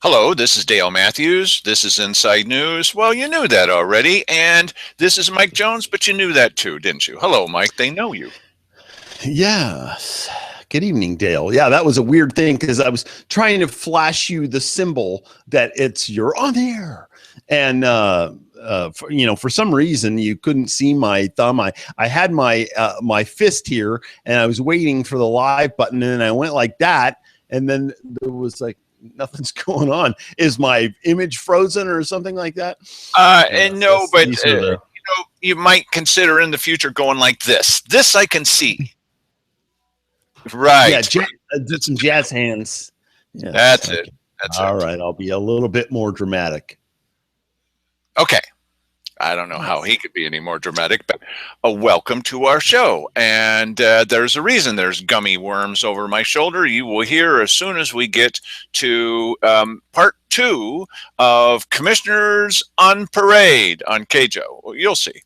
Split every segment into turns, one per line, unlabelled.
Hello, this is Dale Matthews. This is Inside News. Well, you knew that already. And this is Mike Jones, but you knew that too, didn't you? Hello, Mike. They know you.
Yes. Good evening, Dale. Yeah, that was a weird thing because I was trying to flash you the symbol that you're on the air. And, for some reason you couldn't see my thumb. I had my fist here and I was waiting for the live button and I went like that. And then there was like, nothing's going on. Is my image frozen or something like that?
And no, but you might consider in the future going like this. This I can see. Right.
Yeah, did some jazz hands.
Yeah, that's okay. That's
all right. I'll be a little bit more dramatic.
Okay. I don't know how he could be any more dramatic, but welcome to our show. And there's a reason there's gummy worms over my shoulder. You will hear as soon as we get to part 2 of Commissioners on Parade on KAJO. You'll see.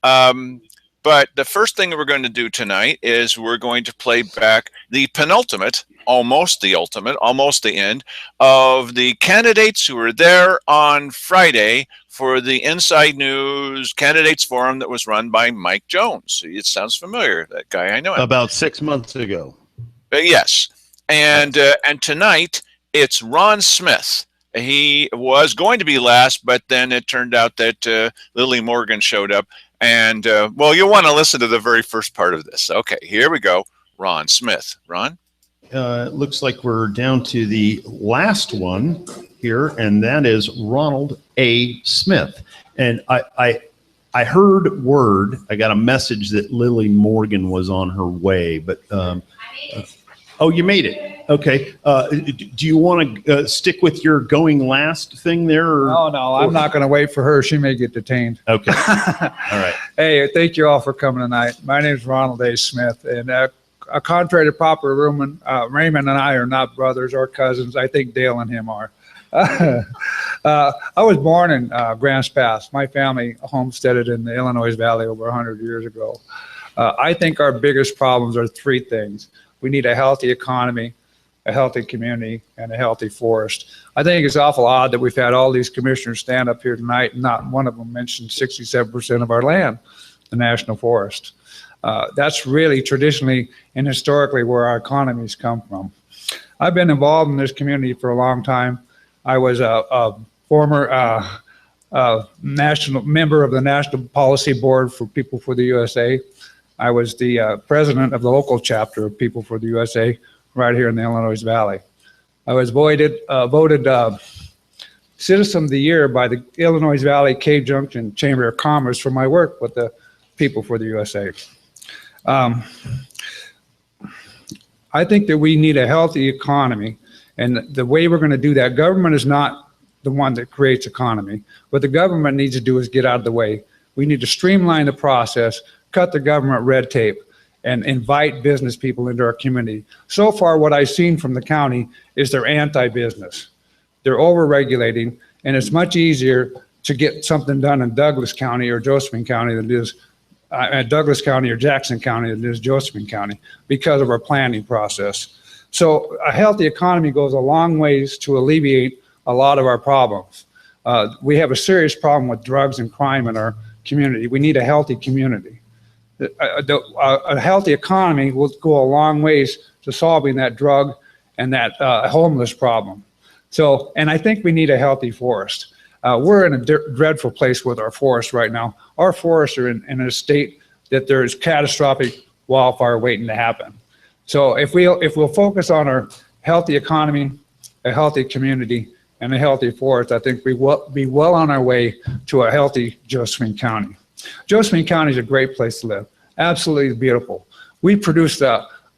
But the first thing we're going to do tonight is we're going to play back the penultimate, almost the ultimate, almost the end of the candidates who were there on Friday for the Inside News Candidates Forum that was run by Mike Jones. It sounds familiar, that guy. I know him.
About 6 months ago.
Yes. And tonight it's Ron Smith. He was going to be last, but then it turned out that Lily Morgan showed up. And, well, you'll want to listen to the very first part of this. Okay, here we go. Ron Smith. Ron?
It looks like we're down to the last one here, and that is Ronald A. Smith. And I heard word, I got a message that Lily Morgan was on her way, but oh, you made it. Okay. Do you want to stick with your going last thing there?
Or, no, I'm not going to wait for her. She may get detained.
Okay. All right.
Hey, thank you all for coming tonight. My name is Ronald A. Smith, and contrary to popular rumor, Raymond and I are not brothers or cousins. I think Dale and him are. I was born in Grants Pass. My family homesteaded in the Illinois Valley over 100 years ago. I think our biggest problems are 3 things. We need a healthy economy, a healthy community, and a healthy forest. I think it's awful odd that we've had all these commissioners stand up here tonight and not one of them mentioned 67% of our land, the national forest. That's really traditionally and historically where our economies come from. I've been involved in this community for a long time. I was a former national member of the National Policy Board for People for the USA. I was the president of the local chapter of People for the USA right here in the Illinois Valley. I was voted Citizen of the Year by the Illinois Valley Cave Junction Chamber of Commerce for my work with the People for the USA. I think that we need a healthy economy, and the way we're going to do that, government is not the one that creates economy. What the government needs to do is get out of the way. We need to streamline the process, cut the government red tape, and invite business people into our community. So far, what I've seen from the county is they're anti-business. They're over-regulating, and it's much easier to get something done in Douglas County or Josephine County than it is Douglas County or Jackson County than it is Josephine County because of our planning process. So a healthy economy goes a long ways to alleviate a lot of our problems. We have a serious problem with drugs and crime in our community. We need a healthy community. A healthy economy will go a long ways to solving that drug and that homeless problem. So, and I think we need a healthy forest. We're in a dreadful place with our forests right now. Our forests are in a state that there is catastrophic wildfire waiting to happen. So if we'll focus on our healthy economy, a healthy community, and a healthy forest, I think we will be well on our way to a healthy Josephine County. Josephine County is a great place to live, absolutely beautiful. We produced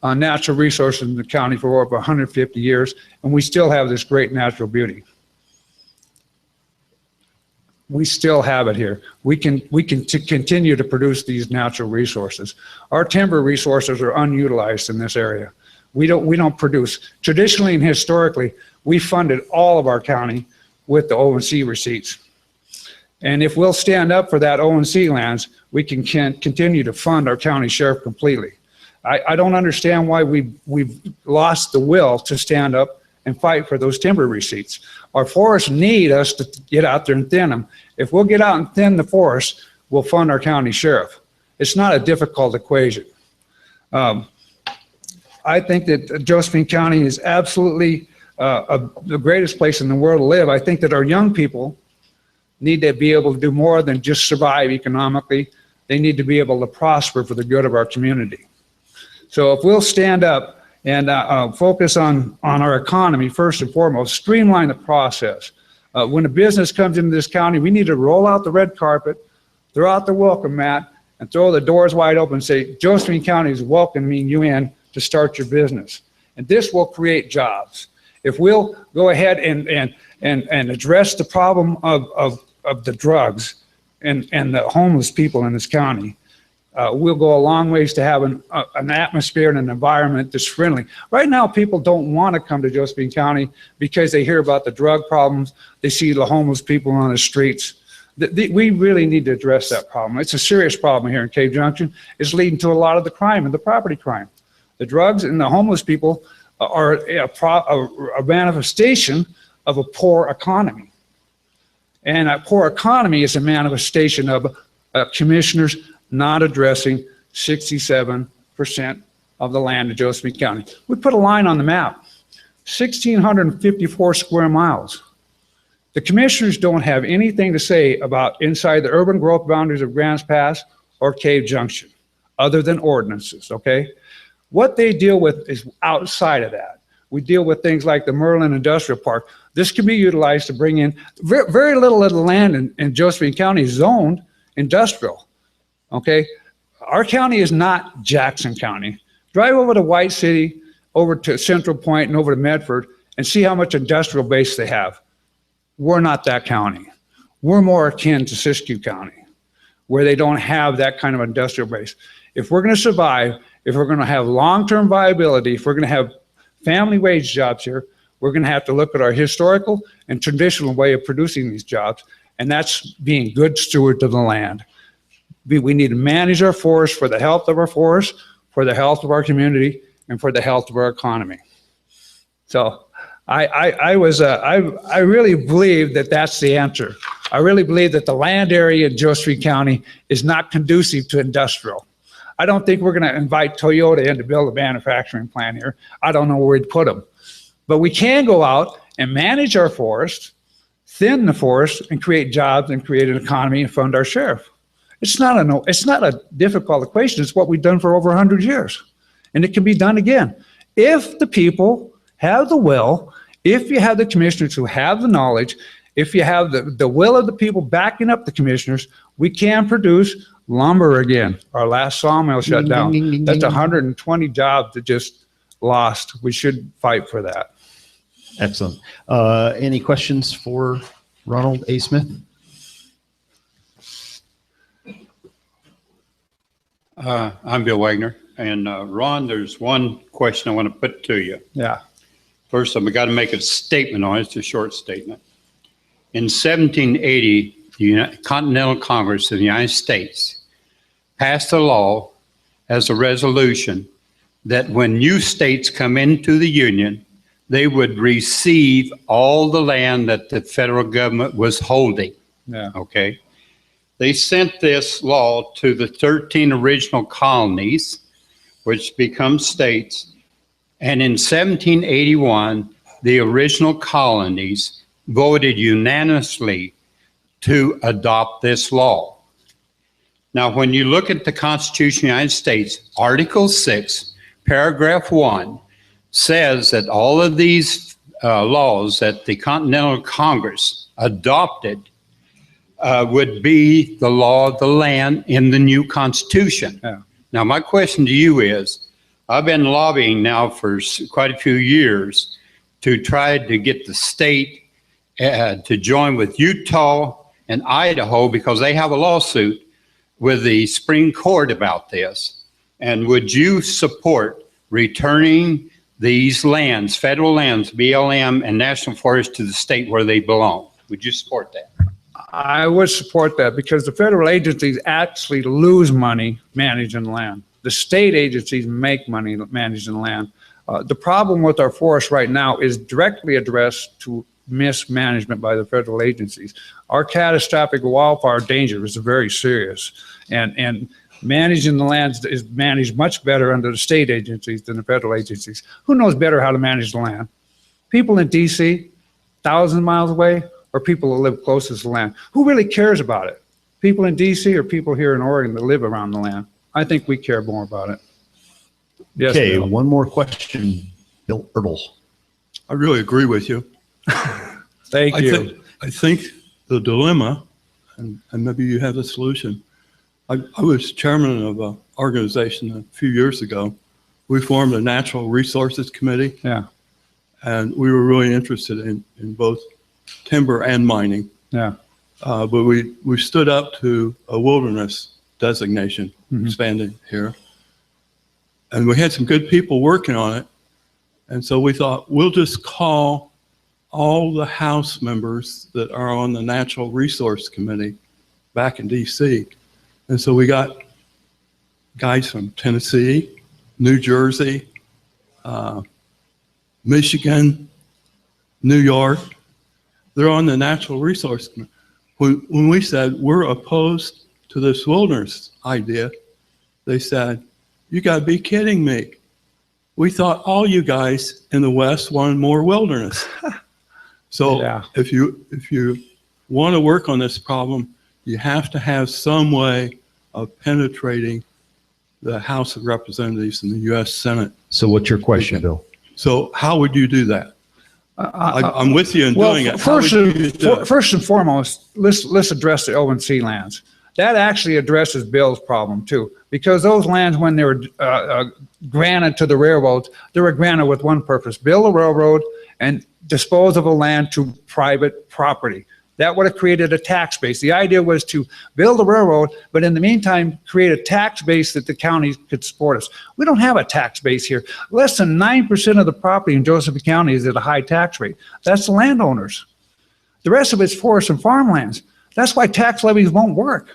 natural resources in the county for over 150 years, and we still have this great natural beauty. We still have it here. We can continue to produce these natural resources. Our timber resources are unutilized in this area. We don't produce. Traditionally and historically, we funded all of our county with the O&C receipts. And if we'll stand up for that O&C lands, we can continue to fund our county sheriff completely. I don't understand why we've lost the will to stand up and fight for those timber receipts. Our forests need us to get out there and thin them. If we'll get out and thin the forest, we'll fund our county sheriff. It's not a difficult equation. I think that Josephine County is absolutely the greatest place in the world to live. I think that our young people need to be able to do more than just survive economically. They need to be able to prosper for the good of our community. So if we'll stand up and focus on our economy first and foremost, streamline the process. When a business comes into this county, we need to roll out the red carpet, throw out the welcome mat, and throw the doors wide open and say, Josephine County is welcoming you in to start your business. And this will create jobs. If we'll go ahead and address the problem of the drugs and the homeless people in this county, we'll go a long ways to have an atmosphere and an environment that's friendly. Right now, people don't want to come to Josephine County because they hear about the drug problems. They see the homeless people on the streets. We really need to address that problem. It's a serious problem here in Cave Junction. It's leading to a lot of the crime and the property crime. The drugs and the homeless people are a manifestation of a poor economy. And a poor economy is a manifestation of commissioners not addressing 67% of the land of Josephine County. We put a line on the map, 1,654 square miles. The commissioners don't have anything to say about inside the urban growth boundaries of Grants Pass or Cave Junction, other than ordinances, okay? What they deal with is outside of that. We deal with things like the Merlin Industrial Park. This can be utilized to bring in very little of the land in Josephine County is zoned industrial, okay? Our county is not Jackson County. Drive over to White City, over to Central Point, and over to Medford, and see how much industrial base they have. We're not that county. We're more akin to Siskiyou County, where they don't have that kind of industrial base. If we're going to survive, if we're going to have long-term viability, if we're going to have family wage jobs here, we're going to have to look at our historical and traditional way of producing these jobs, and that's being good stewards of the land. We need to manage our forests for the health of our forests, for the health of our community, and for the health of our economy. So I really believe that that's the answer. I really believe that the land area in Josephine County is not conducive to industrial. I don't think we're going to invite Toyota in to build a manufacturing plant here. I don't know where we'd put them. But we can go out and manage our forest, thin the forest, and create jobs and create an economy and fund our sheriff. It's not a difficult equation. It's what we've done for over 100 years. And it can be done again. If the people have the will, if you have the commissioners who have the knowledge, if you have the will of the people backing up the commissioners, we can produce lumber again. Our last sawmill shut down. That's 120 jobs that just lost. We should fight for that.
Excellent. Any questions for Ronald A. Smith?
I'm Bill Wagner. And Ron, there's one question I want to put to you.
Yeah.
First, I've got to make a statement on it. It's a short statement. In 1780, the Continental Congress of the United States passed a law as a resolution that when new states come into the Union, they would receive all the land that the federal government was holding.
Yeah.
Okay. They sent this law to the 13 original colonies, which become states. And in 1781, the original colonies voted unanimously to adopt this law. Now, when you look at the Constitution of the United States, Article 6, Paragraph 1, says that all of these laws that the Continental Congress adopted would be the law of the land in the new Constitution.
Yeah.
Now, my question to you is, I've been lobbying now for quite a few years to try to get the state to join with Utah and Idaho because they have a lawsuit with the Supreme Court about this. And would you support returning these lands, federal lands, BLM and national forests, to the state where they belong? Would you support that?
I would support that because the federal agencies actually lose money managing land. The state agencies make money managing land. The problem with our forest right now is directly addressed to mismanagement by the federal agencies. Our catastrophic wildfire danger is very serious, and managing the lands is managed much better under the state agencies than the federal agencies. Who knows better how to manage the land? People in DC, 1,000 miles away, or people who live closest to the land? Who really cares about it? People in DC or people here in Oregon that live around the land? I think we care more about it. Yes,
Okay,
Bill.
one more question, Bill Ertl.
I really agree with you.
Thank you.
I think the dilemma, and maybe you have the solution. I was chairman of an organization a few years ago. We formed a Natural Resources Committee.
Yeah.
And we were really interested in both timber and mining.
Yeah.
But we stood up to a wilderness designation, expanded here. And we had some good people working on it. And so we thought, we'll just call all the House members that are on the Natural Resource Committee back in DC. And so we got guys from Tennessee, New Jersey, Michigan, New York. They're on the Natural Resource Committee. When we said we're opposed to this wilderness idea, they said, you got to be kidding me. We thought all you guys in the West wanted more wilderness. So
Yeah.
if you want to work on this problem, you have to have some way of penetrating the House of Representatives and the U.S. Senate.
So what's your question, Bill?
So how would you do that? I'm with you in doing it.
First
How would you do it?
first and foremost, let's address the O&C lands. That actually addresses Bill's problem too, because those lands, when they were granted to the railroads, they were granted with one purpose: build a railroad and dispose of the land to private property. That would have created a tax base. The idea was to build a railroad, but in the meantime, create a tax base that the counties could support us. We don't have a tax base here. Less than 9% of the property in Josephson County is at a high tax rate. That's the landowners. The rest of it's forest and farmlands. That's why tax levies won't work.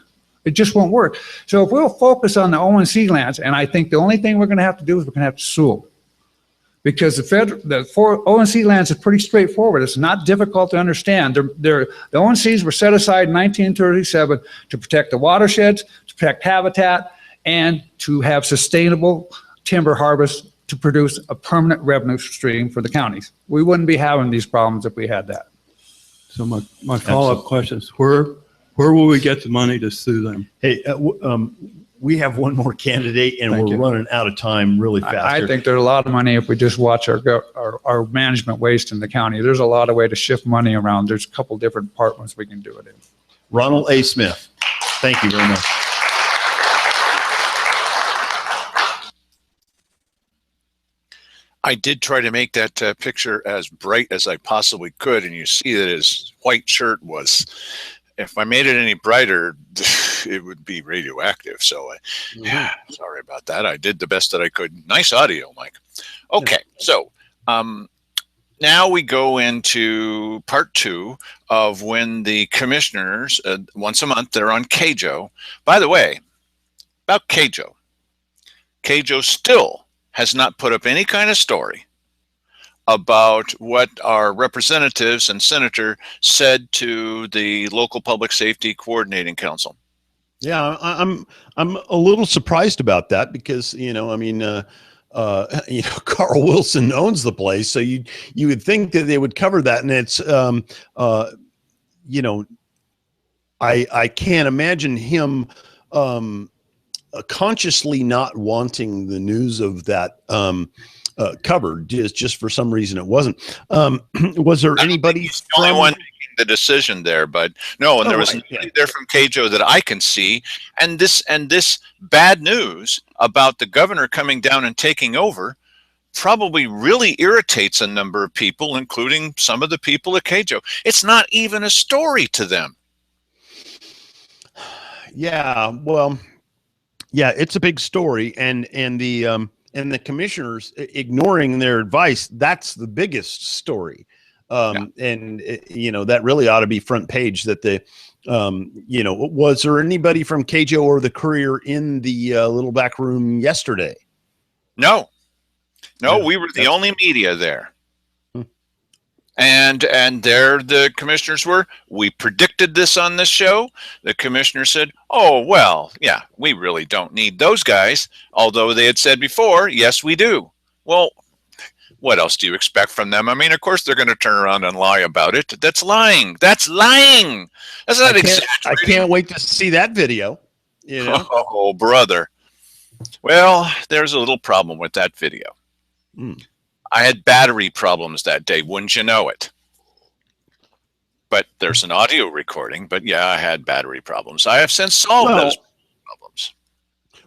It just won't work. So if we'll focus on the O&C lands, and I think the only thing we're going to have to do is we're going to have to sue them. Because the O&C lands is pretty straightforward. It's not difficult to understand. The O&Cs were set aside in 1937 to protect the watersheds, to protect habitat, and to have sustainable timber harvest to produce a permanent revenue stream for the counties. We wouldn't be having these problems if we had that.
So my follow-up question is, where will we get the money to sue them?
Hey, we have one more candidate, and
Thank
we're
you.
running out of time really fast.
I
here.
think there's a lot of money if we just watch our management waste in the county. There's a lot of way to shift money around. There's a couple different departments we can do it in.
Ronald A. Smith, thank you very much.
I did try to make that picture as bright as I possibly could, and you see that his white shirt was, if I made it any brighter, it would be radioactive. So, yeah, sorry about that. I did the best that I could. Nice audio, Mike. Okay, so now we go into part 2 of when the commissioners, once a month, they're on KAJO. By the way, about KAJO. KAJO still has not put up any kind of story about what our representatives and senator said to the local public safety coordinating council.
Yeah, I'm a little surprised about that because, I mean, Carl Wilson owns the place, so you would think that they would cover that, and it's I can't imagine him consciously not wanting the news of that covered just for some reason it wasn't. Was there anybody
the only one making the decision there? But no, and there was
right,
nobody there from KAJO that I can see. And this bad news about the governor coming down and taking over probably really irritates a number of people, including some of the people at KAJO. It's not even a story to them.
Yeah, well, yeah, it's a big story, and the commissioners ignoring their advice, that's the biggest story. And that really ought to be front page. That the was there anybody from KAJO or the Courier in the little back room yesterday?
No. No,
Yeah,
we were the
that's-
only media there.
Hmm.
And there the commissioners were. We predicted this on this show. The commissioner said, "Oh, well, yeah, we really don't need those guys." Although they had said before, "Yes, we do." Well, what else do you expect from them? I mean, of course they're going to turn around and lie about it. That's lying. That's lying. That's not
I
exaggerating.
can't wait to see that video. You know?
Oh, brother. Well, there's a little problem with that video.
Hmm.
I had battery problems that day, wouldn't you know it? But there's an audio recording. But yeah, I had battery problems. I have since solved those problems.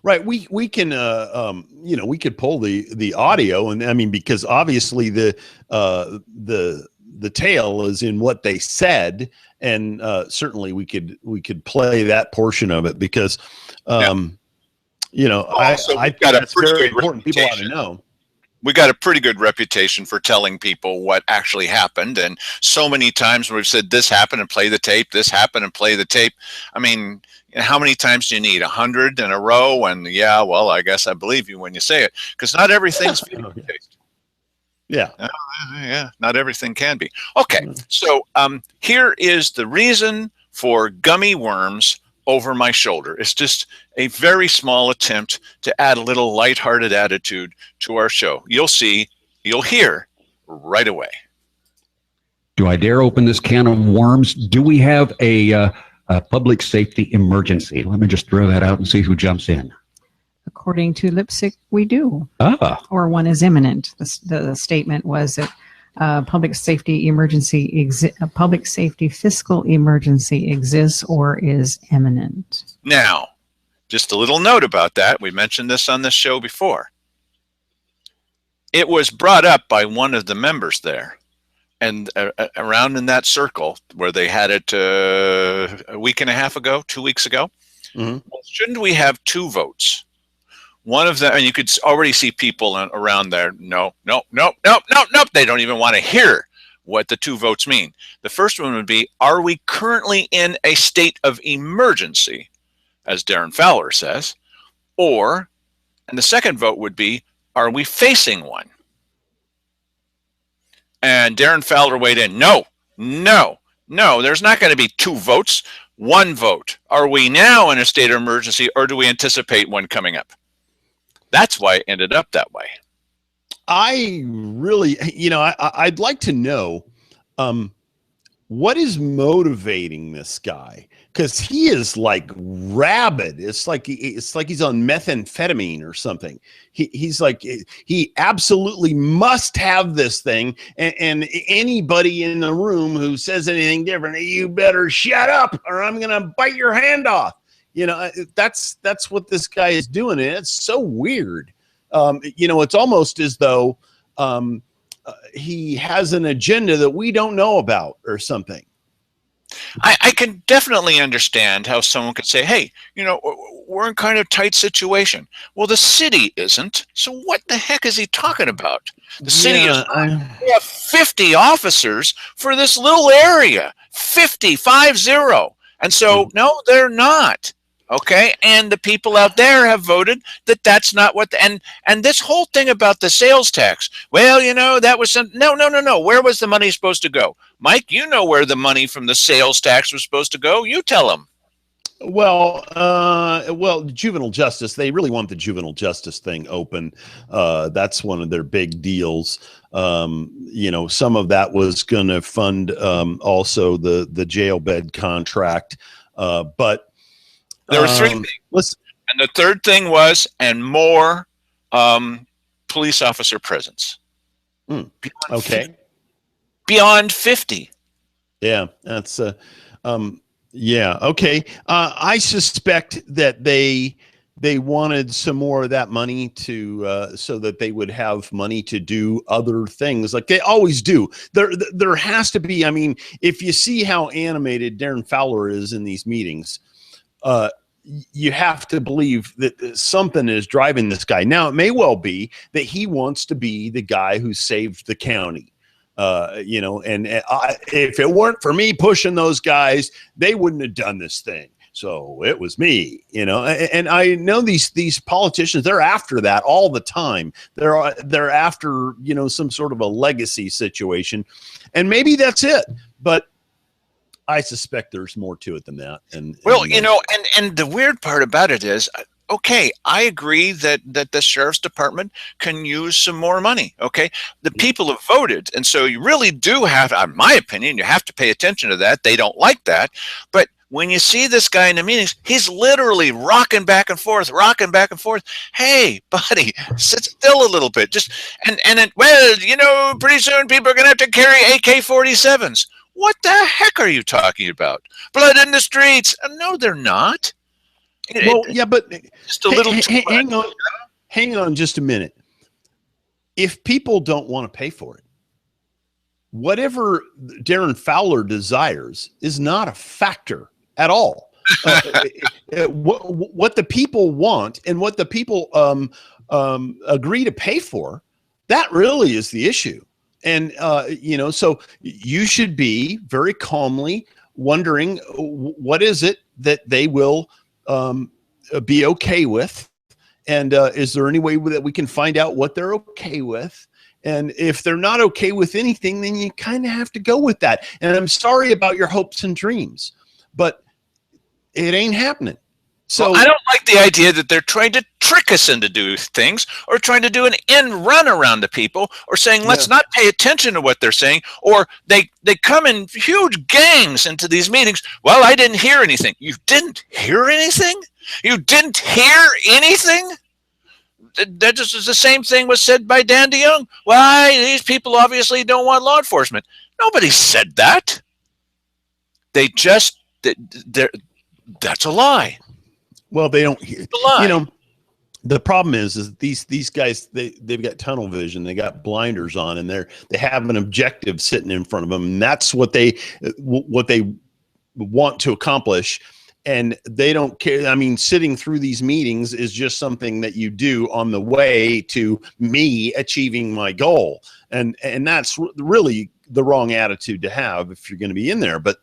Right. We can you know, we could pull the audio, and I mean, because obviously the tail is in what they said, and certainly we could play that portion of it because you know,
Also,
I
we've got
think
a
that's
pretty
very
good
important. People ought to
reputation.
know.
We got a pretty good reputation for telling people what actually happened. And so many times we've said this happened and play the tape, this happened and play the tape. I mean, how many times do you need? 100 in a row? And yeah, well, I guess I believe you when you say it, because not everything's videotaped.
Yeah.
Yeah, not everything can be. Okay, so here is the reason for gummy worms over my shoulder. It's just a very small attempt to add a little lighthearted attitude to our show. You'll see, you'll hear right away.
Do I dare open this can of worms? Do we have a public safety emergency? Let me just throw that out and see who jumps in.
According to Lipsick, we do. Or one is imminent. The statement was that public safety fiscal emergency exists or is imminent.
Now, just a little note about that. We mentioned this on this show before. It was brought up by one of the members there, and around in that circle where they had it a week and a half ago, 2 weeks ago.
Mm-hmm.
Well, shouldn't we have two votes? One of them, and you could already see people around there. No. They don't even want to hear what the two votes mean. The first one would be, are we currently in a state of emergency, as Darren Fowler says? Or, and the second vote would be, are we facing one? And Darren Fowler weighed in, no, there's not going to be two votes, one vote. Are we now in a state of emergency, or do we anticipate one coming up? That's why it ended up that way.
I really, you know, I'd like to know what is motivating this guy, because he is like rabid. It's like he's on methamphetamine or something. He's like, he absolutely must have this thing, and anybody in the room who says anything different, you better shut up or I'm gonna bite your hand off. You know, that's what this guy is doing, and it's so weird. You know, it's almost as though he has an agenda that we don't know about or something.
I can definitely understand how someone could say, hey, you know, we're in kind of tight situation. Well, the city isn't. So what the heck is he talking about? The city is. We have 50 officers for this little area. 50. And so, no, they're not. Okay, and the people out there have voted that that's not what. And this whole thing about the sales tax. Well, you know, that was some. No. Where was the money supposed to go, Mike? You know where the money from the sales tax was supposed to go. You tell them.
Well, juvenile justice. They really want the juvenile justice thing open. That's one of their big deals. You know, some of that was going to fund also the jail bed contract, but.
There were three things. And the third thing was, and more police officer presence.
Okay.
Beyond 50.
Yeah, that's yeah, okay. I suspect that they wanted some more of that money to so that they would have money to do other things like they always do. There has to be, I mean, if you see how animated Darren Fowler is in these meetings, you have to believe that something is driving this guy. Now, it may well be that he wants to be the guy who saved the county. You know, and if it weren't for me pushing those guys, they wouldn't have done this thing. So it was me, and I know these politicians, they're after that all the time. They're after, some sort of a legacy situation, and maybe that's it. But I suspect there's more to it than that. And
the weird part about it is, okay, I agree that the sheriff's department can use some more money. Okay, the people have voted, and so you really do have, in my opinion, you have to pay attention to that. They don't like that, but when you see this guy in the meetings, he's literally rocking back and forth. Hey, buddy, sit still a little bit. Pretty soon people are going to have to carry AK-47s. What the heck are you talking about? Blood in the streets? No, they're not.
But
just a little.
Hang on just a minute. If people don't want to pay for it, whatever Darren Fowler desires is not a factor at all. What the people want and what the people agree to pay for, that really is the issue. And so you should be very calmly wondering, what is it that they will be okay with, and is there any way that we can find out what they're okay with? And if they're not okay with anything, then you kind of have to go with that. And I'm sorry about your hopes and dreams, but it ain't happening. So
I don't like the idea that they're trying to trick us into doing things, or trying to do an end run around the people, or saying, let's not pay attention to what they're saying, or they come in huge gangs into these meetings. Well, I didn't hear anything. You didn't hear anything? You didn't hear anything? That just is the same thing was said by Dan DeYoung. Well, these people obviously don't want law enforcement. Nobody said that. They just, that's a lie.
Well, they don't hear. The problem is these guys, they've got tunnel vision. They got blinders on, and they have an objective sitting in front of them, and that's what they want to accomplish. And they don't care. I mean, sitting through these meetings is just something that you do on the way to me achieving my goal. And that's really the wrong attitude to have if you're going to be in there. But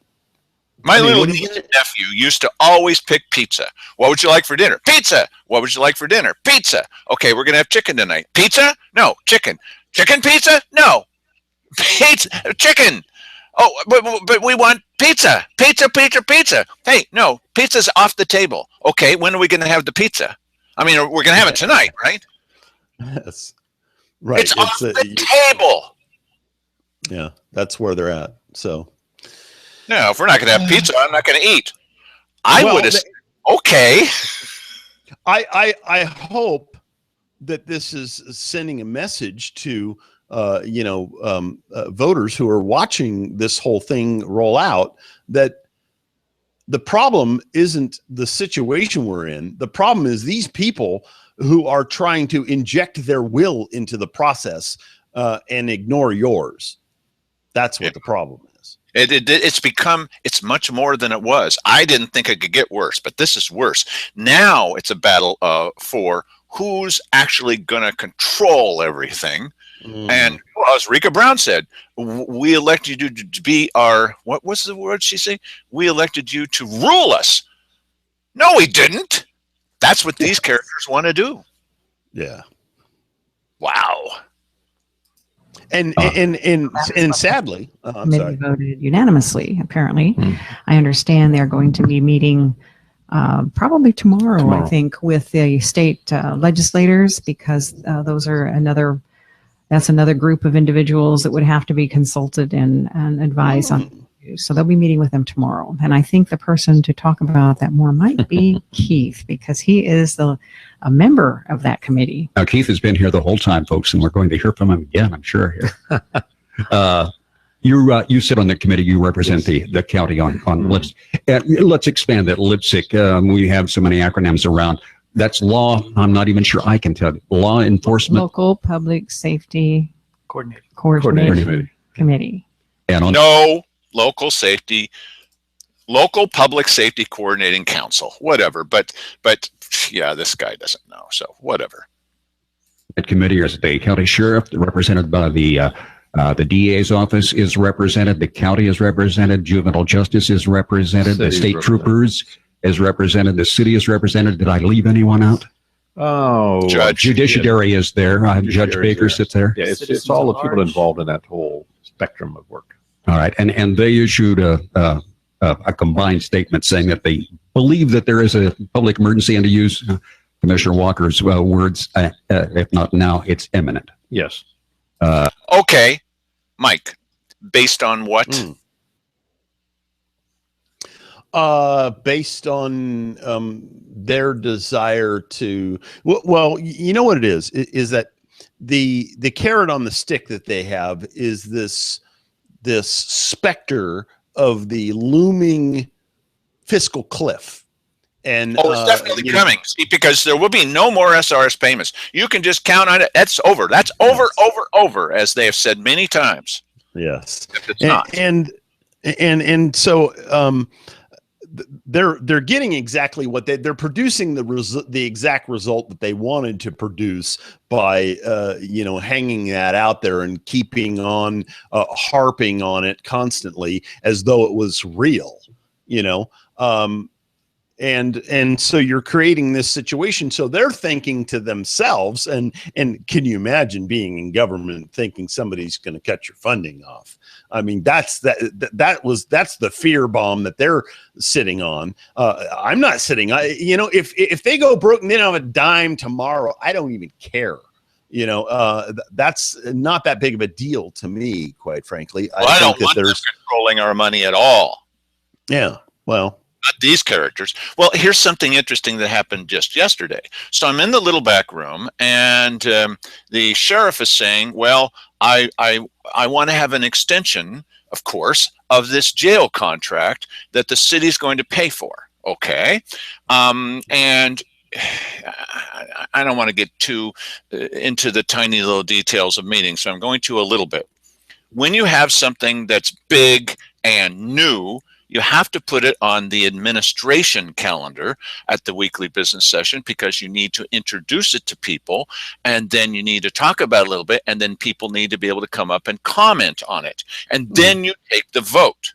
my little niece and nephew used to always pick pizza. What would you like for dinner? Pizza. What would you like for dinner? Pizza. Okay, we're going to have chicken tonight. Pizza? No. Chicken. Chicken pizza? No. Pizza. Chicken. Oh, but we want pizza. Pizza. Hey, no, pizza's off the table. Okay, when are we going to have the pizza? I mean, we're going to have it tonight, right?
Yes. Right.
It's off the table.
Yeah, that's where they're at. So.
No, if we're not going to have pizza, I'm not going to eat. I would have. Okay.
I hope that this is sending a message to voters who are watching this whole thing roll out, that the problem isn't the situation we're in. The problem is these people who are trying to inject their will into the process and ignore yours. That's what the problem is.
It's much more than it was. I didn't think it could get worse, but this is worse. Now it's a battle for who's actually going to control everything. And as Rika Brown said, we elected you to be our, what was the word she said? We elected you to rule us. No, we didn't. That's what these characters want to do.
Yeah.
Wow.
And sadly, I'm sorry.
Voted unanimously. Apparently, I understand they're going to be meeting probably tomorrow, I think, with the state legislators, because those are that's another group of individuals that would have to be consulted and advise on. So they'll be meeting with them tomorrow. And I think the person to talk about that more might be Keith, because he is a member of that committee.
Now, Keith has been here the whole time, folks, and we're going to hear from him again, I'm sure. You sit on the committee. You represent the county on Lipsick. Let's expand that. Lipsick, we have so many acronyms around. That's law. I'm not even sure I can tell you. Law enforcement.
Local Public Safety Coordinating Committee.
And
Local Public Safety Coordinating Council, whatever. But yeah, this guy doesn't know, so whatever.
That committee is the county sheriff, represented by the DA's office is represented, the county is represented, juvenile justice is represented, the state troopers, is represented. The city is represented. Did I leave anyone out?
Oh,
Judiciary is there. Judge Baker sits there.
Yeah, it's all the people involved in that whole spectrum of work.
All right, and they issued a combined statement saying that they believe that there is a public emergency, and to use Commissioner Walker's words, if not now, it's imminent.
Yes.
Okay, Mike, based on what?
Based on their desire to, well, you know what it is that the carrot on the stick that they have is this specter of the looming fiscal cliff. And
it's definitely coming. See, because there will be no more SRS payments. You can just count on it. That's over. That's over, as they have said many times.
Yes.
If it's not.
And so they're getting exactly what they're producing, the exact result that they wanted to produce by hanging that out there and keeping on harping on it constantly as though it was real, and so you're creating this situation. So they're thinking to themselves, and can you imagine being in government thinking somebody's going to cut your funding off? I mean, that's the fear bomb that they're sitting on. I'm not sitting. If they go broke and they don't have a dime tomorrow, I don't even care. That's not that big of a deal to me, quite frankly.
I don't want them controlling our money at all.
Yeah. Well.
Not these characters. Well, here's something interesting that happened just yesterday. So I'm in the little back room, and the sheriff is saying, well, I want to have an extension, of course, of this jail contract that the city's going to pay for. Okay. And I don't want to get too into the tiny little details of meetings, so I'm going to a little bit. When you have something that's big and new, you have to put it on the administration calendar at the weekly business session, because you need to introduce it to people, and then you need to talk about it a little bit, and then people need to be able to come up and comment on it. And then you take the vote.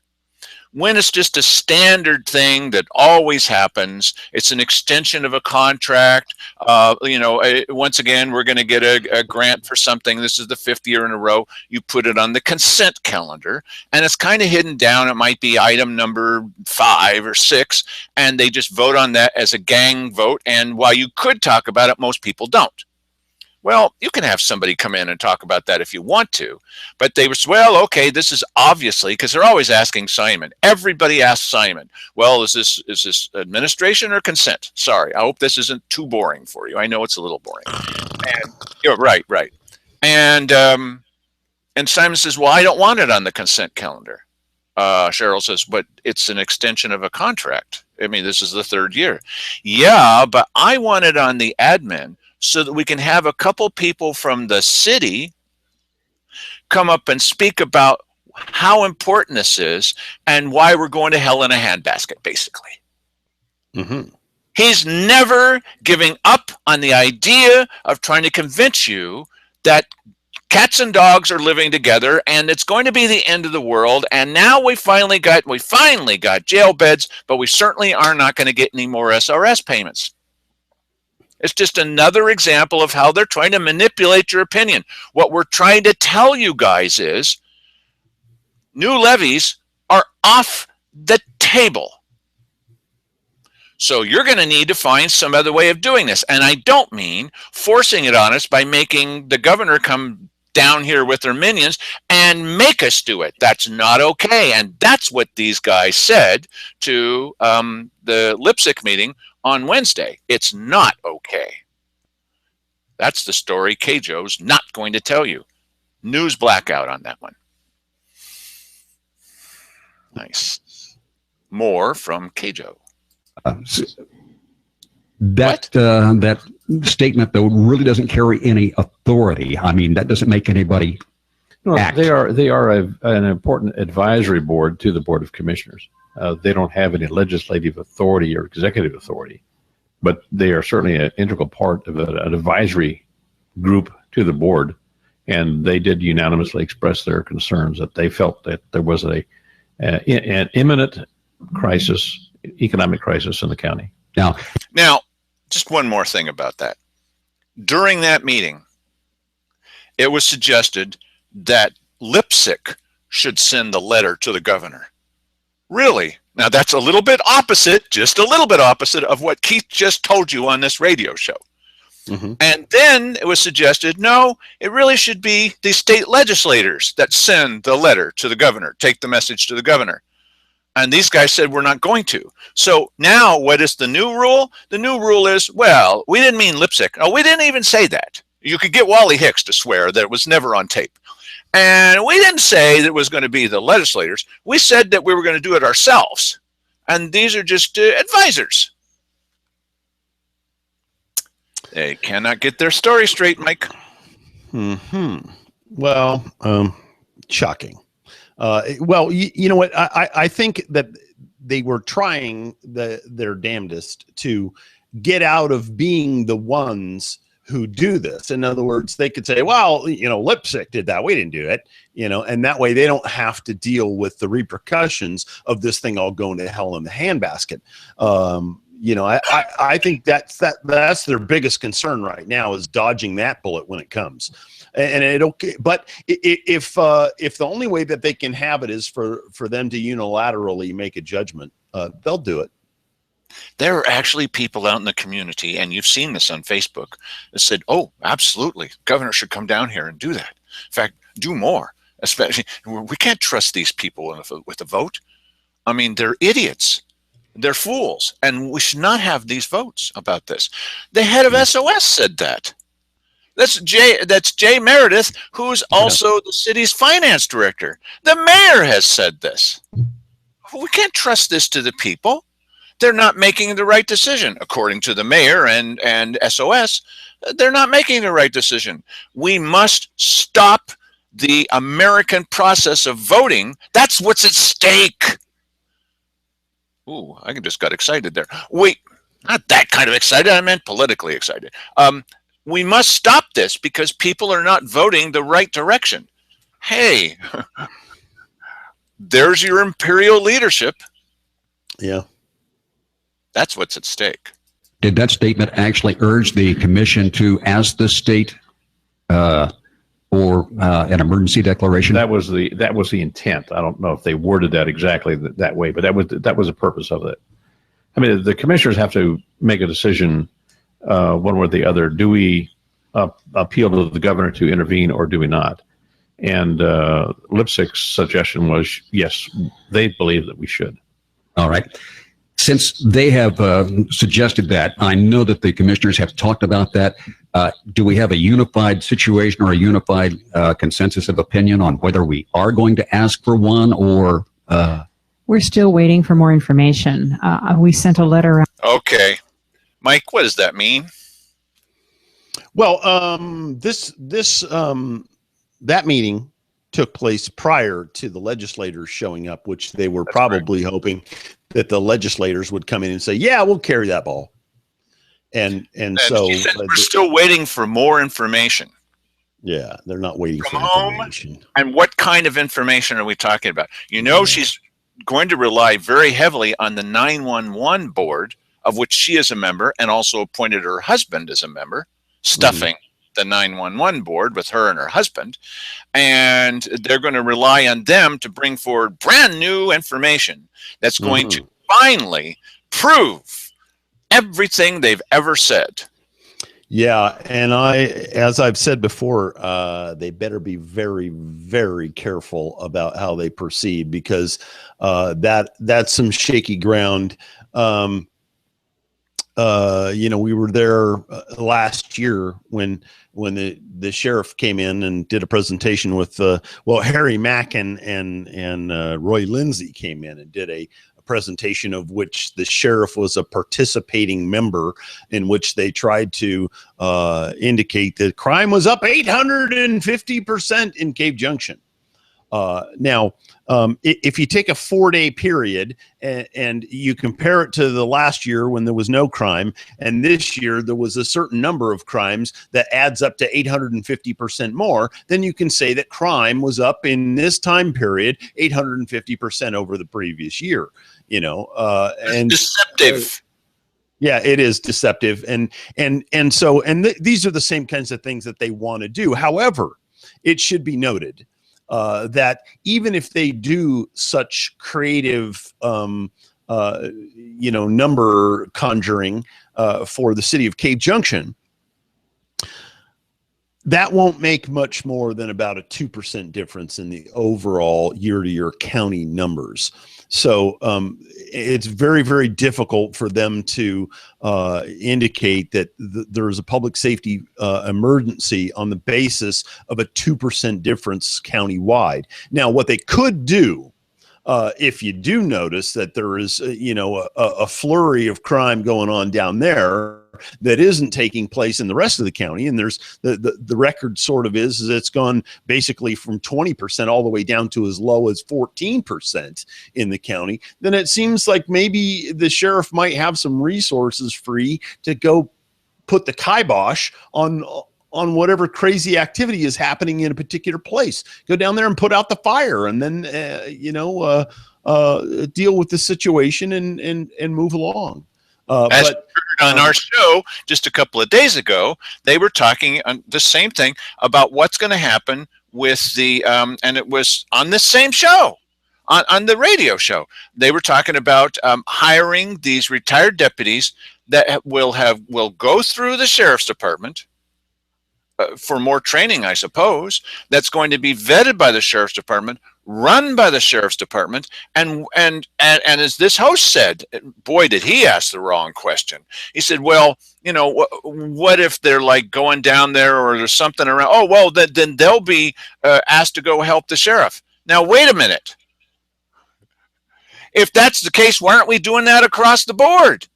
When it's just a standard thing that always happens, it's an extension of a contract. Once again, we're going to get a grant for something. This is the 5th year in a row. You put it on the consent calendar, and it's kind of hidden down. It might be item number 5 or 6, and they just vote on that as a gang vote. And while you could talk about it, most people don't. Well, you can have somebody come in and talk about that if you want to, but they were, well, okay, this is obviously, because they're always asking Simon. Everybody asks Simon, well, is this administration or consent? Sorry, I hope this isn't too boring for you. I know it's a little boring. And you're right. And Simon says, well, I don't want it on the consent calendar. Cheryl says, but it's an extension of a contract. I mean, this is the 3rd year. Yeah, but I want it on the admin, so that we can have a couple people from the city come up and speak about how important this is and why we're going to hell in a handbasket, basically.
Mm-hmm.
He's never giving up on the idea of trying to convince you that cats and dogs are living together and it's going to be the end of the world. And now we finally got jail beds, but we certainly are not going to get any more SRS payments. It's just another example of how they're trying to manipulate your opinion. What we're trying to tell you guys is new levies are off the table. So you're going to need to find some other way of doing this. And I don't mean forcing it on us by making the governor come down here with their minions and make us do it. That's not okay. And that's what these guys said to the Lipsick meeting on Wednesday. It's not okay. That's the story KAJO's not going to tell you. News blackout on that one. Nice. More from KAJO.
That statement, though, really doesn't carry any authority. I mean, that doesn't make anybody act.
They are an important advisory board to the Board of Commissioners. They don't have any legislative authority or executive authority, but they are certainly an integral part of an advisory group to the board. And they did unanimously express their concerns that they felt that there was an imminent crisis economic crisis in the county.
Now, just one more thing about that. During that meeting, it was suggested that Lipsick should send the letter to the governor. Really? Now, that's a little bit opposite, just a little bit opposite of what Keith just told you on this radio show.
Mm-hmm.
And then it was suggested, no, it really should be the state legislators that send the letter to the governor, take the message to the governor. And these guys said, we're not going to. So now what is the new rule? The new rule is, well, we didn't mean Lipsick. No, we didn't even say that. You could get Wally Hicks to swear that it was never on tape. And we didn't say that it was going to be the legislators. We said that we were going to do it ourselves. And these are just advisors. They cannot get their story straight, Mike.
Well, shocking. Well, you know what? I think that they were trying their damnedest to get out of being the ones who do this. In other words, they could say, well, you know, Lipsick did that. We didn't do it, you know, and that way they don't have to deal with the repercussions of this thing all going to hell in the handbasket. You know, I think that's their biggest concern right now, is dodging that bullet when it comes. And but if the only way that they can have it is for them to unilaterally make a judgment, they'll do it.
There are actually people out in the community, and you've seen this on Facebook, that said, oh, absolutely, governor should come down here and do that. In fact, do more. Especially, we can't trust these people with a vote. I mean, they're idiots. They're fools. And we should not have these votes about this. The head of SOS said that. That's Jay Meredith, who's also the city's finance director. The mayor has said this. We can't trust this to the people. They're not making the right decision, according to the mayor and SOS. They're not making the right decision. We must stop the American process of voting. That's what's at stake. Ooh, I just got excited there. Wait, not that kind of excited. I meant politically excited. We must stop this because people are not voting the right direction. Hey, there's your imperial leadership.
Yeah.
That's what's at stake.
Did that statement actually urge the commission to ask the state for an emergency declaration?
That was the intent. I don't know if they worded that exactly that way, but that was the purpose of it. I mean, the commissioners have to make a decision one way or the other. Do we appeal to the governor to intervene, or do we not? And Lipsick's suggestion was, yes, they believe that we should.
All right. Since they have suggested that, I know that the commissioners have talked about that. Do we have a unified situation or a unified consensus of opinion on whether we are going to ask for one, or?
We're still waiting for more information. We sent a letter.
Okay. Mike, what does that mean?
Well, that meeting took place prior to the legislators showing up, which they were probably hoping that the legislators would come in and say, yeah, we'll carry that ball. And so
we're still waiting for more information.
Yeah, they're not waiting
From
for
home.
information.
And what kind of information are we talking about? You know, she's going to rely very heavily on the 911 board, of which she is a member, and also appointed her husband as a member, stuffing the 911 board with her and her husband. And they're going to rely on them to bring forward brand new information that's going to finally prove everything they've ever said.
Yeah, and as I've said before, they better be very, very careful about how they proceed, because that's some shaky ground. You know, we were there last year when the sheriff came in and did a presentation with Harry Mack and Roy Lindsay came in and did a presentation, of which the sheriff was a participating member, in which they tried to indicate that crime was up 850% in Cave Junction. Now, if you take a 4-day period and you compare it to the last year when there was no crime, and this year there was a certain number of crimes that adds up to 850% more, then you can say that crime was up in this time period 850% over the previous year. And
deceptive.
Yeah, it is deceptive, and these are the same kinds of things that they want to do. However, it should be noted that even if they do such creative, number conjuring for the city of Cave Junction, that won't make much more than about a 2% difference in the overall year-to-year county numbers. So it's very, very difficult for them to indicate that there's a public safety emergency on the basis of a 2% difference countywide. Now, what they could do, if you do notice that there is, a flurry of crime going on down there that isn't taking place in the rest of the county, and there's the record sort of is it's gone basically from 20% all the way down to as low as 14% in the county, then it seems like maybe the sheriff might have some resources free to go put the kibosh on whatever crazy activity is happening in a particular place. Go down there and put out the fire, and then deal with the situation and move along.
As heard on our show just a couple of days ago, they were talking on the same thing about what's going to happen with the and it was on this same show, on the radio show. They were talking about hiring these retired deputies that will go through the sheriff's department for more training, I suppose. That's going to be vetted by the sheriff's department, run by the sheriff's department, and as this host said, boy, did he ask the wrong question. He said, well, what if they're like going down there or there's something around? Oh, well, then they'll be asked to go help the sheriff. Now, wait a minute. If that's the case, why aren't we doing that across the board?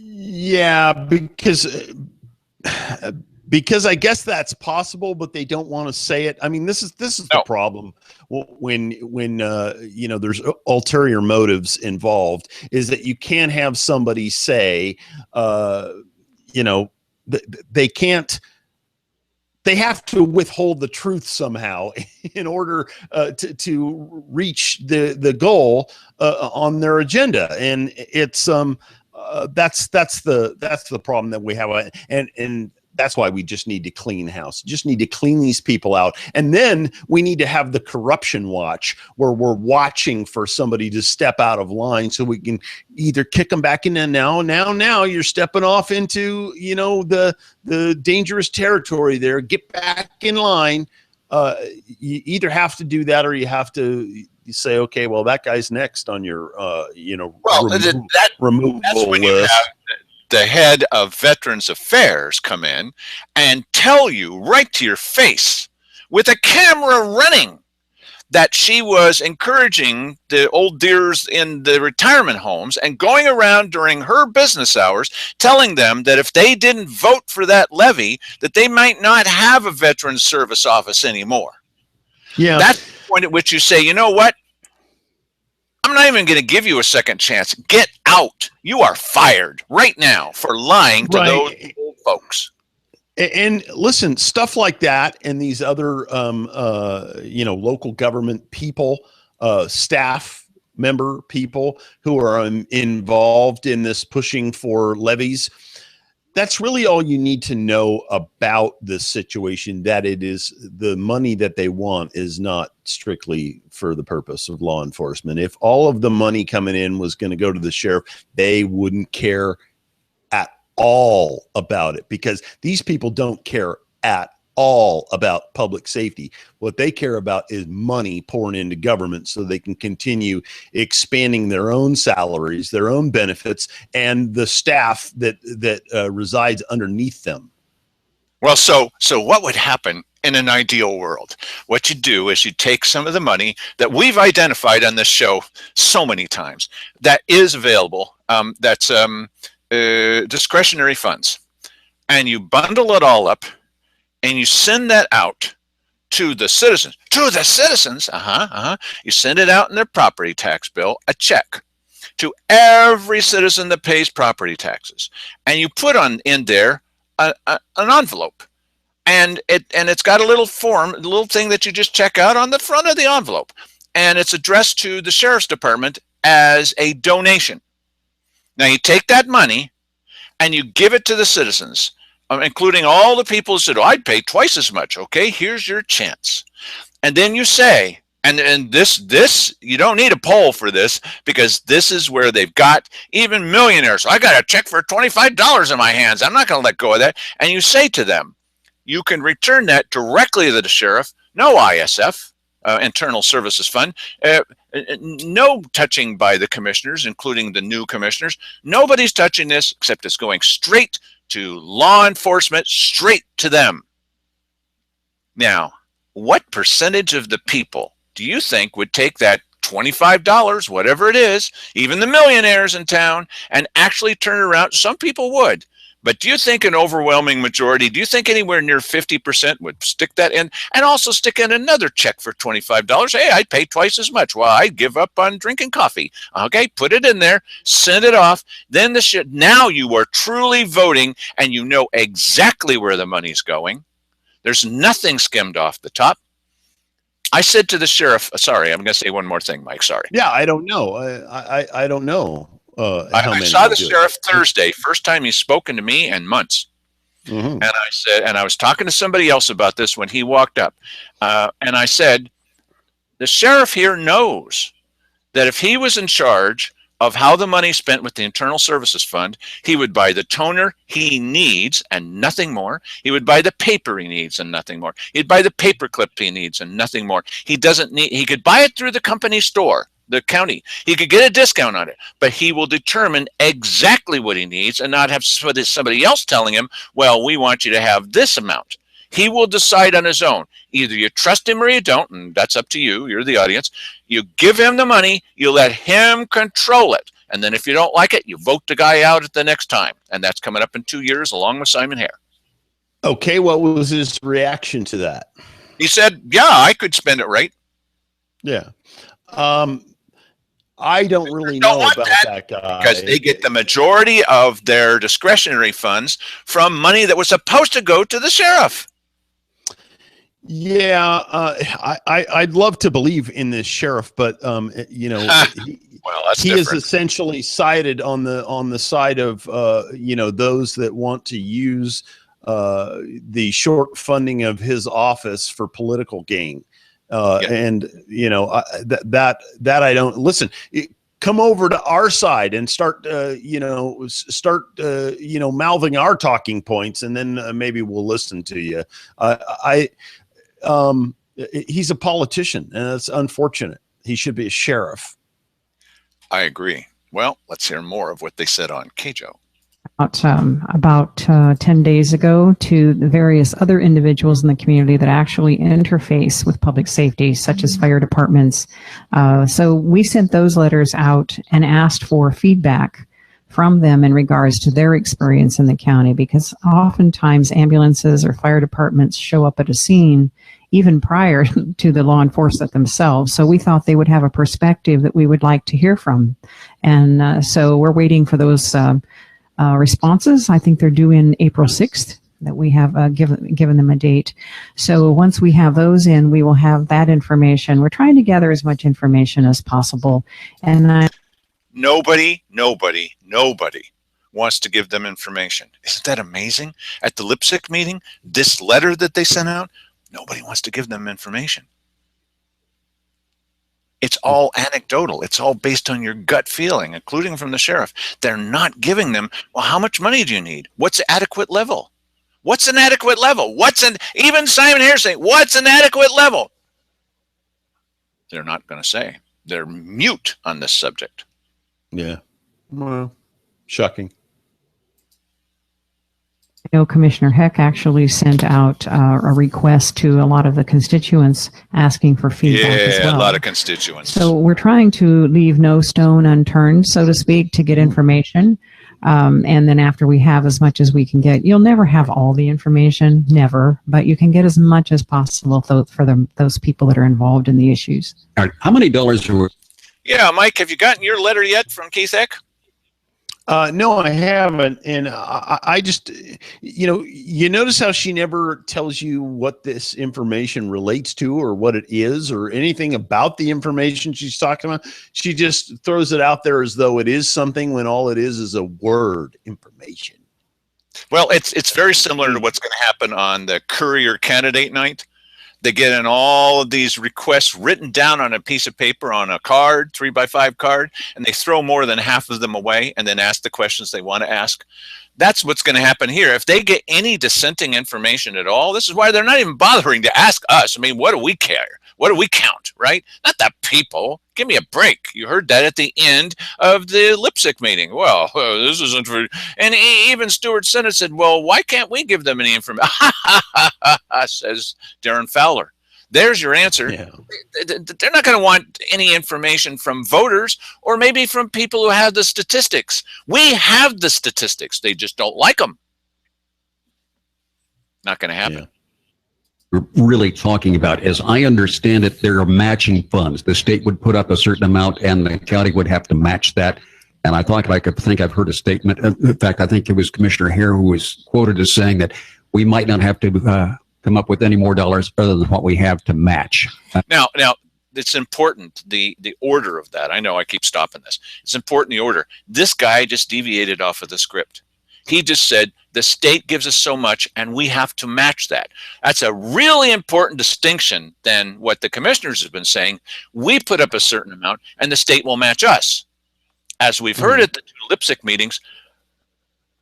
Yeah, because I guess that's possible, but they don't want to say it. I mean, this is the problem when there's ulterior motives involved, is that you can't have somebody say, they can't. They have to withhold the truth somehow in order to reach the goal on their agenda, and it's that's the problem that we have, and that's why we just need to clean house. Just need to clean these people out. And then we need to have the corruption watch, where we're watching for somebody to step out of line so we can either kick them back in. And now you're stepping off into, the dangerous territory there. Get back in line. You either have to do that, or you have to say, okay, well, that guy's next on your, removal
that's when
list.
You have the head of Veterans Affairs come in and tell you right to your face with a camera running that she was encouraging the old dears in the retirement homes and going around during her business hours telling them that if they didn't vote for that levy, that they might not have a Veterans Service office anymore.
Yeah.
That's the point at which you say, you know what? I'm not even going to give you a second chance. Get out. You are fired right now for lying to those old folks.
And listen, stuff like that and these other, local government people, staff member people who are involved in this pushing for levies, that's really all you need to know about this situation, that it is the money that they want is not strictly for the purpose of law enforcement. If all of the money coming in was going to go to the sheriff, they wouldn't care at all about it, because these people don't care at all about public safety. What they care about is money pouring into government so they can continue expanding their own salaries, their own benefits, and the staff that resides underneath them.
Well, so what would happen in an ideal world? What you do is you take some of the money that we've identified on this show so many times that is available, that's discretionary funds, and you bundle it all up and you send that out to the citizens. To the citizens. You send it out in their property tax bill, a check to every citizen that pays property taxes, and you put in there an envelope, and it's got a little form, a little thing that you just check out on the front of the envelope, and it's addressed to the sheriff's department as a donation. Now you take that money and you give it to the citizens, including all the people who said, oh, I'd pay twice as much. Okay, here's your chance. And then you say, and this you don't need a poll for this, because this is where they've got even millionaires. So I got a check for $25 in my hands. I'm not going to let go of that. And you say to them, you can return that directly to the sheriff. No ISF, Internal Services Fund. No touching by the commissioners, including the new commissioners. Nobody's touching this, except it's going straight to law enforcement, straight to them. Now, what percentage of the people do you think would take that $25, whatever it is, even the millionaires in town, and actually turn it around? Some people would. But do you think an overwhelming majority, do you think anywhere near 50% would stick that in and also stick in another check for $25? Hey, I'd pay twice as much. Well, I'd give up on drinking coffee. Okay, put it in there, send it off. Then now you are truly voting, and you know exactly where the money's going. There's nothing skimmed off the top. I said to the sheriff, sorry, I'm going to say one more thing, Mike, sorry.
Yeah, I don't know. I don't know.
I saw the sheriff Thursday, first time he's spoken to me in months. Mm-hmm. And I said, and I was talking to somebody else about this when he walked up. And I said, the sheriff here knows that if he was in charge of how the money's spent with the Internal Services Fund, he would buy the toner he needs and nothing more. He would buy the paper he needs and nothing more. He'd buy the paper clip he needs and nothing more. He could buy it through the company store, the county. He could get a discount on it, but he will determine exactly what he needs and not have somebody else telling him, well, we want you to have this amount. He will decide on his own. Either you trust him or you don't, and that's up to you. You're the audience. You give him the money, you let him control it. And then if you don't like it, you vote the guy out at the next time. And that's coming up in 2 years along with Simon Hare.
Okay, what was his reaction to that?
He said, yeah, I could spend it right.
Yeah. I don't really know about that guy.
Because they get the majority of their discretionary funds from money that was supposed to go to the sheriff.
Yeah, I'd love to believe in this sheriff, but you know, he is essentially sided on the side of you know, those that want to use the short funding of his office for political gain. And you know, that I don't listen. Come over to our side and start you know, mouthing our talking points, and then maybe we'll listen to you. He's a politician, and that's unfortunate. He should be a sheriff.
I agree. Well, let's hear more of what they said on KAJO.
About 10 days ago, to the various other individuals in the community that actually interface with public safety, such as fire departments. So we sent those letters out and asked for feedback from them in regards to their experience in the county, because oftentimes ambulances or fire departments show up at a scene even prior to the law enforcement themselves. So we thought they would have a perspective that we would like to hear from. And so we're waiting for those responses. I think they're due in April 6th, that we have given them a date. So once we have those in, we will have that information. We're trying to gather as much information as possible. And
Nobody wants to give them information. Isn't that amazing? At the Lipsick meeting, this letter that they sent out, nobody wants to give them information. It's all anecdotal. It's all based on your gut feeling, including from the sheriff. They're not giving them, well, how much money do you need? What's the adequate level? What's an adequate level? Even Simon Hare saying, what's an adequate level? They're not going to say. They're mute on this subject.
Yeah. Well, shocking.
I know Commissioner Heck actually sent out a request to a lot of the constituents asking for feedback as well.
Yeah, a lot of constituents.
So we're trying to leave no stone unturned, so to speak, to get information. And then after we have as much as we can get, you'll never have all the information, never, but you can get as much as possible for those people that are involved in the issues.
All right. How many dollars were
Yeah, Mike, have you gotten your letter yet from Keith Eck?
No, I haven't. And I just, you notice how she never tells you what this information relates to or what it is or anything about the information she's talking about. She just throws it out there as though it is something when all it is a word, information.
Well, it's very similar to what's going to happen on the Courier candidate night. They get in all of these requests written down on a piece of paper on a card, 3x5 card, and they throw more than half of them away and then ask the questions they want to ask. That's what's going to happen here. If they get any dissenting information at all, this is why they're not even bothering to ask us. I mean, what do we care? What do we count, right? Not the people. Give me a break. You heard that at the end of the Lipsick meeting. Well, this isn't for... And even Stuart Senate said, well, why can't we give them any information? Says Darren Fowler. There's your answer. Yeah. They're not going to want any information from voters or maybe from people who have the statistics. We have the statistics. They just don't like them. Not going to happen.
Yeah. We're really talking about, as I understand it, there are matching funds. The state would put up a certain amount and the county would have to match that. And I thought I've heard a statement. In fact, I think it was Commissioner Hare who was quoted as saying that we might not have to come up with any more dollars other than what we have to match.
Now, it's important, the order of that. I know I keep stopping this. It's important, the order. This guy just deviated off of the script. He just said, the state gives us so much and we have to match that. That's a really important distinction than what the commissioners have been saying. We put up a certain amount and the state will match us. As we've heard at the two Lipsick meetings,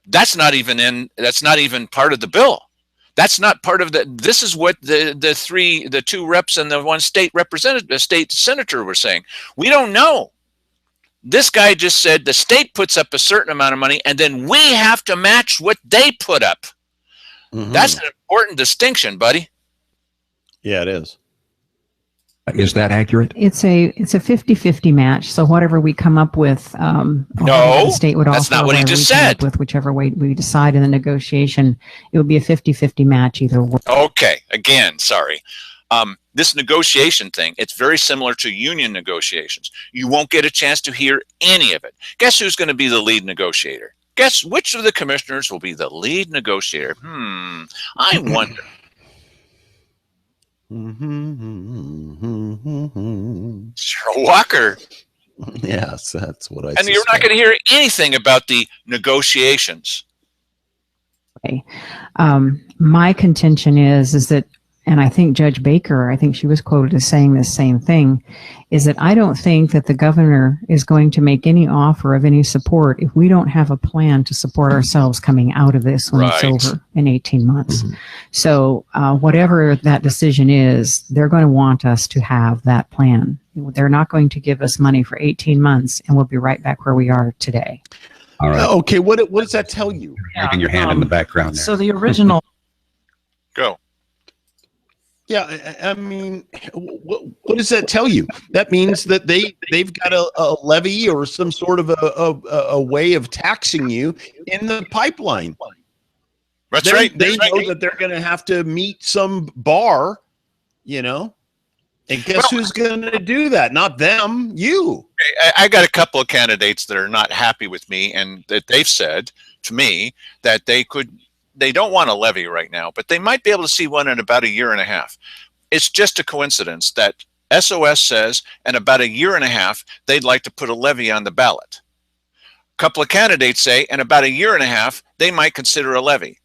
that's not even part of the bill. That's not part of this is what the two reps and the one state representative, the state senator were saying. We don't know. This guy just said the state puts up a certain amount of money and then we have to match what they put up. That's an important distinction, buddy.
Yeah, it is.
Is that accurate?
It's a 50-50 match. So whatever we come up with,
no,
the state would
that's not what he just said.
With whichever way we decide in the negotiation, it would be a 50-50 match either way.
Okay, again, sorry. This negotiation thing, it's very similar to union negotiations. You won't get a chance to hear any of it. Guess who's going to be the lead negotiator? Guess which of the commissioners will be the lead negotiator? I wonder. Cheryl Walker.
Yes, that's what I
And you're not going to hear anything about the negotiations.
Okay. My contention is that, and I think Judge Baker, I think she was quoted as saying the same thing, is that I don't think that the governor is going to make any offer of any support if we don't have a plan to support ourselves coming out of this when it's over in 18 months. So whatever that decision is, they're going to want us to have that plan. They're not going to give us money for 18 months and we'll be right back where we are today.
All right.
Okay, what does that tell you?
Waving your hand in the background there.
So the original...
Go.
Yeah, I mean, what does that tell you? That means that they've got a levy or some sort of a way of taxing you in the pipeline.
That's right.
They know that they're going to have to meet some bar, and guess who's going to do that? Not them, you.
I got a couple of candidates that are not happy with me, and that they've said to me that they don't want a levy right now, but they might be able to see one in about a year and a half. It's just a coincidence that SOS says in about a year and a half, they'd like to put a levy on the ballot. A couple of candidates say in about a year and a half, they might consider a levy.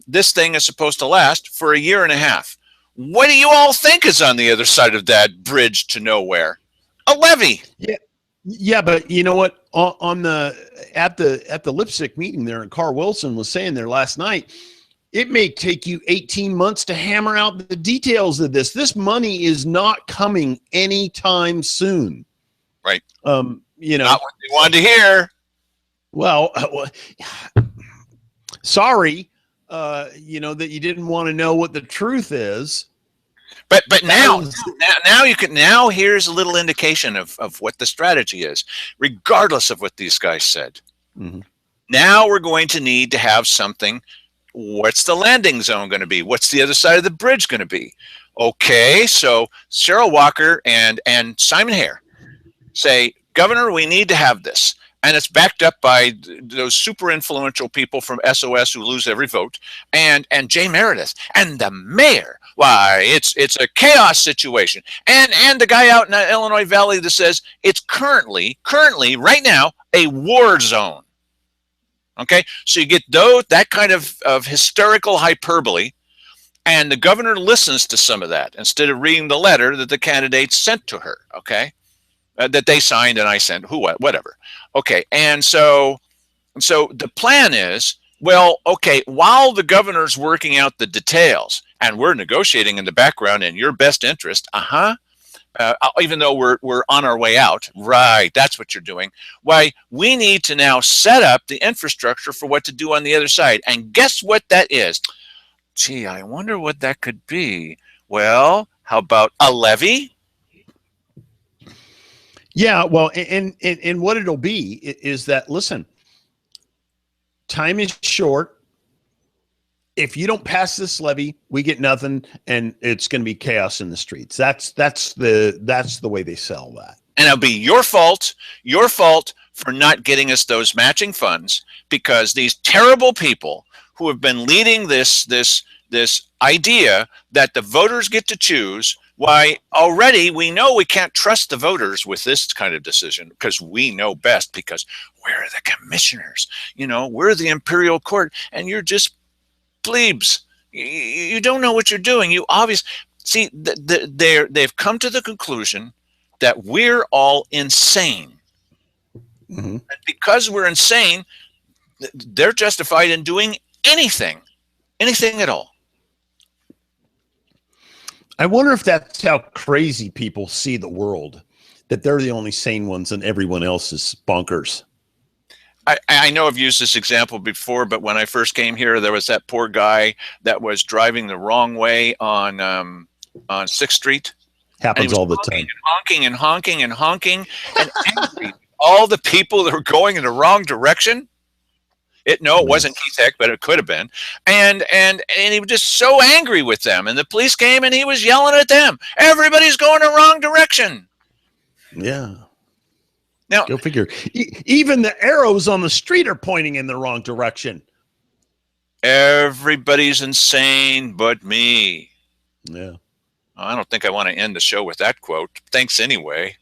This thing is supposed to last for a year and a half. What do you all think is on the other side of that bridge to nowhere? A levy.
Yeah, but you know what? At the Lipsick meeting there, and Carl Wilson was saying there last night, it may take you 18 months to hammer out the details of this. This money is not coming anytime soon.
Right.
Not
what they wanted to hear.
Well, sorry, that you didn't want to know what the truth is.
But now here's a little indication of what the strategy is, regardless of what these guys said. Now we're going to need to have something. What's the landing zone going to be? What's the other side of the bridge going to be? Okay, so Cheryl Walker and Simon Hare say, Governor, we need to have this. And it's backed up by those super influential people from SOS who lose every vote, and Jay Meredith and the mayor. Why, it's a chaos situation. And the guy out in the Illinois Valley that says it's currently right now a war zone. Okay, so you get that kind of hysterical hyperbole, and the governor listens to some of that instead of reading the letter that the candidates sent to her. Okay. That they signed and I sent, whatever. Okay, and so the plan is, well, okay, while the governor's working out the details and we're negotiating in the background in your best interest, even though we're on our way out, right, that's what you're doing. Why, we need to now set up the infrastructure for what to do on the other side. And guess what that is? Gee, I wonder what that could be. Well, how about a levy?
Yeah, well, and what it'll be is that, listen, time is short. If you don't pass this levy, we get nothing, and it's going to be chaos in the streets. That's the way they sell that.
And it'll be your fault for not getting us those matching funds, because these terrible people who have been leading this idea that the voters get to choose. Why, already we know we can't trust the voters with this kind of decision because we know best, because we're the commissioners, we're the imperial court, and you're just plebes. You don't know what you're doing. You obviously see they've come to the conclusion that we're all insane. Mm-hmm. And because we're insane, they're justified in doing anything at all.
I wonder if that's how crazy people see the world, that they're the only sane ones and everyone else is bonkers.
I know I've used this example before, but when I first came here, there was that poor guy that was driving the wrong way on 6th Street.
Happens all the time.
And honking and angry. All the people that were going in the wrong direction. It wasn't Keith Heck, but it could have been. And he was just so angry with them. And the police came and he was yelling at them. Everybody's going the wrong direction.
Yeah.
Now,
go figure. Even the arrows on the street are pointing in the wrong direction.
Everybody's insane but me.
Yeah.
I don't think I want to end the show with that quote. Thanks anyway.